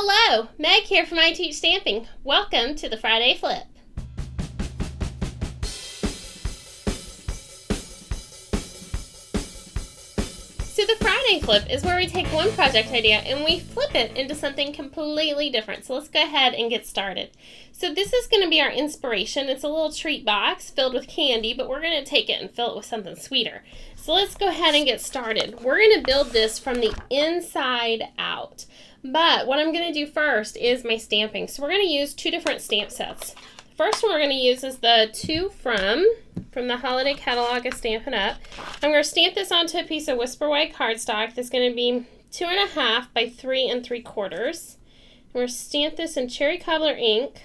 Hello, Meg here from I Teach Stamping. Welcome to the Friday Flip. So the Friday Flip is where we take one project idea and we flip it into something completely different. So let's go ahead and get started. So this is going to be our inspiration. It's a little treat box filled with candy, but we're going to take it and fill it with something sweeter. So let's go ahead and get started. We're going to build this from the inside out. But what I'm going to do first is my stamping. So we're going to use two different stamp sets. The first one we're going to use is the two from the holiday catalog of Stampin' Up. I'm going to stamp this onto a piece of Whisper White cardstock that's going to be 2.5 by 3 3/4. We're going to stamp this in Cherry Cobbler ink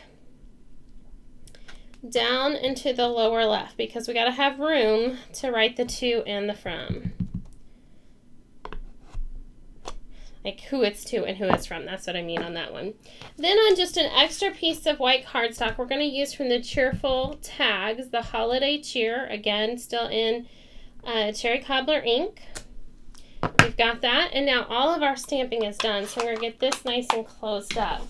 down into the lower left because we got to have room to write the to and the from. Like who it's to and who it's from. That's what I mean on that one. Then on just an extra piece of white cardstock, we're going to use from the Cheerful Tags, the Holiday Cheer. Again, still in Cherry Cobbler ink. We've got that. And now all of our stamping is done. So I'm going to get this nice and closed up.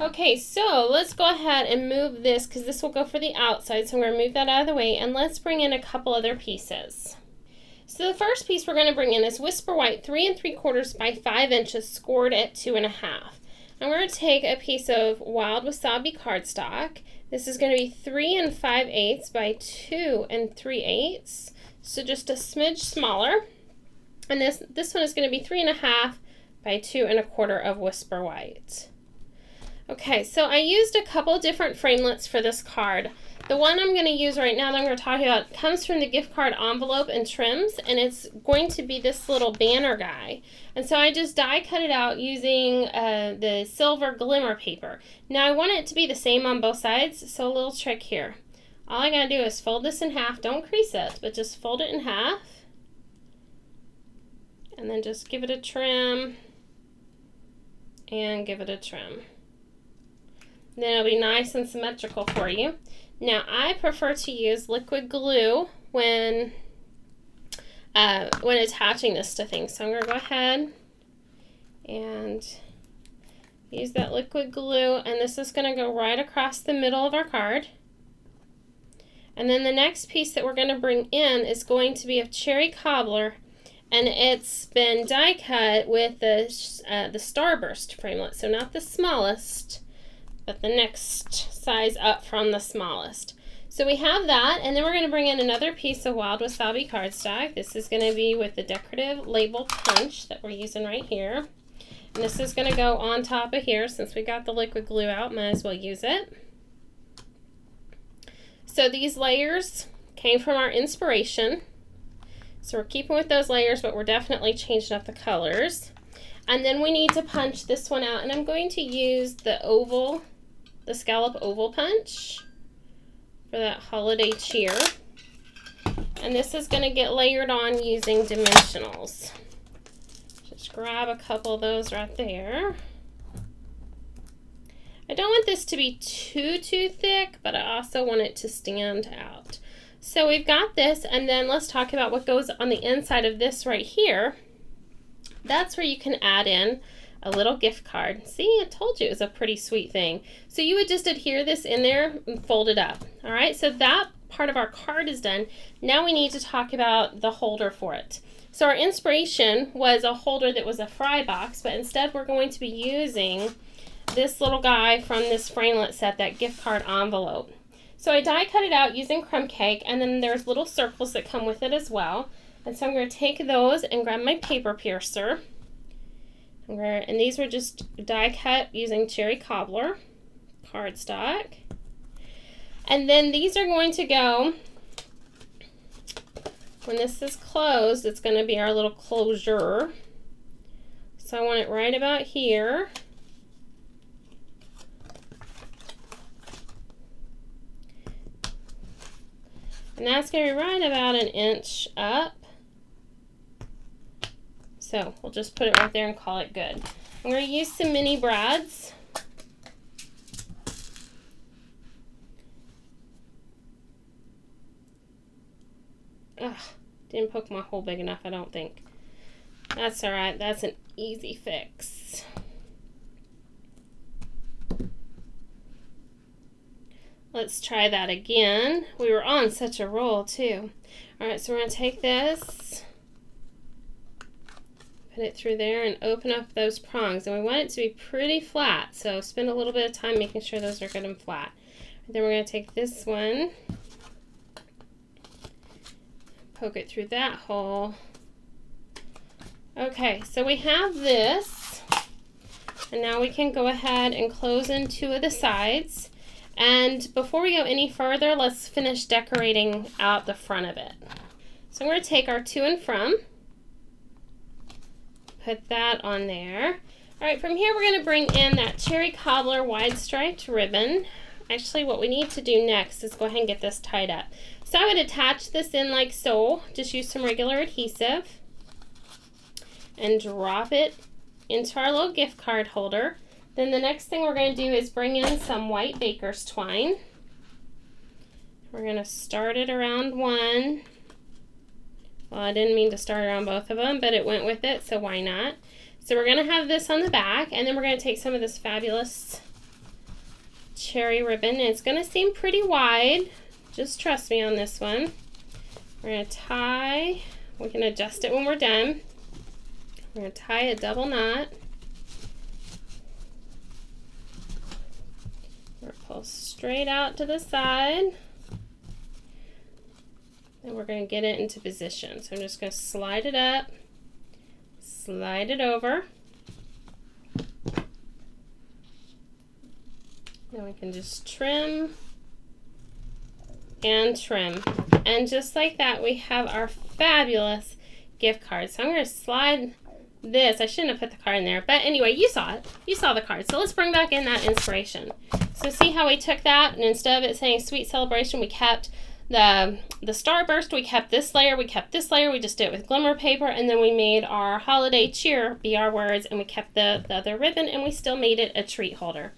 Okay, so let's go ahead and move this because this will go for the outside. So I'm going to move that out of the way. And let's bring in a couple other pieces. So the first piece we're going to bring in is Whisper White 3 3/4 by 5 inches scored at 2.5. I'm going to take a piece of Wild Wasabi cardstock. This is going to be 3 5/8 by 2 3/8. So just a smidge smaller. And this one is going to be 3.5 by 2 1/4 of Whisper White. Okay, so I used a couple different framelits for this card. The one I'm going to use right now that I'm going to talk about comes from the gift card envelope and trims, and it's going to be this little banner guy. And so I just die cut it out using the silver Glimmer paper. Now I want it to be the same on both sides, so a little trick here. All I got to do is fold this in half. Don't crease it, but just fold it in half. And then just give it a trim and give it a trim. Then it'll be nice and symmetrical for you. Now I prefer to use liquid glue when attaching this to things. So I'm going to go ahead and use that liquid glue, and this is going to go right across the middle of our card. And then the next piece that we're going to bring in is going to be of Cherry Cobbler, and it's been die cut with the Starburst framelit, so not the smallest, but the next size up from the smallest. So we have that, and then we're going to bring in another piece of Wild Wasabi cardstock. This is going to be with the Decorative label punch that we're using right here. And this is going to go on top of here. Since we got the liquid glue out, might as well use it. So these layers came from our inspiration. So we're keeping with those layers, but we're definitely changing up the colors. And then we need to punch this one out, and I'm going to use the oval, the Scallop oval punch for that holiday cheer. And this is going to get layered on using dimensionals. Just grab a couple of those right there. I don't want this to be too thick, but I also want it to stand out. So we've got this, and then let's talk about what goes on the inside of this right here. That's where you can add in a little gift card. See, I told you it was a pretty sweet thing. So you would just adhere this in there and fold it up. All right, so that part of our card is done. Now we need to talk about the holder for it. So our inspiration was a holder that was a fry box, but instead we're going to be using this little guy from this framelit set, that gift card envelope. So I die cut it out using crumb cake, and then there's little circles that come with it as well. And so I'm going to take those and grab my paper piercer. And these were just die cut using Cherry Cobbler cardstock. And then these are going to go, when this is closed, it's going to be our little closure. So I want it right about here. And that's going to be right about 1 inch up. So we'll just put it right there and call it good. I'm going to use some mini brads. Ugh, didn't poke my hole big enough, I don't think. That's all right. That's an easy fix. Let's try that again. We were on such a roll too. All right, so we're going to take this, put it through there, and open up those prongs. And we want it to be pretty flat, so spend a little bit of time making sure those are good and flat. And then we're going to take this one, poke it through that hole. Okay, so we have this, and now we can go ahead and close in 2 of the sides. And before we go any further, let's finish decorating out the front of it. So I'm going to take our to and from, put that on there. All right, from here we're going to bring in that cherry cobbler wide striped ribbon. Actually, what we need to do next is go ahead and get this tied up. So I would attach this in like so. Just use some regular adhesive and drop it into our little gift card holder. Then the next thing we're going to do is bring in some white baker's twine. We're going to start it around one. Well, I didn't mean to start around both of them, but it went with it, so why not? So we're going to have this on the back, and then we're going to take some of this fabulous cherry ribbon. And it's going to seem pretty wide. Just trust me on this one. We're going to tie. We can adjust it when we're done. We're going to tie a double knot. We're pull straight out to the side. And we're going to get it into position. So I'm just going to slide it up, slide it over. Then we can just trim and trim. And just like that, we have our fabulous gift card. So I'm going to slide this. I shouldn't have put the card in there, but anyway, you saw it. You saw the card. So let's bring back in that inspiration. So see how we took that, and instead of it saying Sweet Celebration, we kept the Starburst, we kept this layer, we just did it with Glimmer paper, and then we made our holiday cheer be our words, and we kept the other ribbon, and we still made it a treat holder.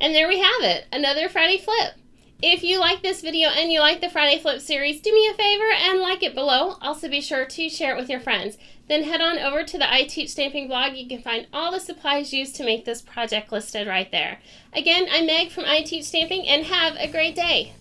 And there we have it, another Friday Flip. If you like this video and you like the Friday Flip series, do me a favor and like it below. Also be sure to share it with your friends. Then head on over to the I Teach Stamping blog. You can find all the supplies used to make this project listed right there. Again, I'm Meg from I Teach Stamping, and have a great day.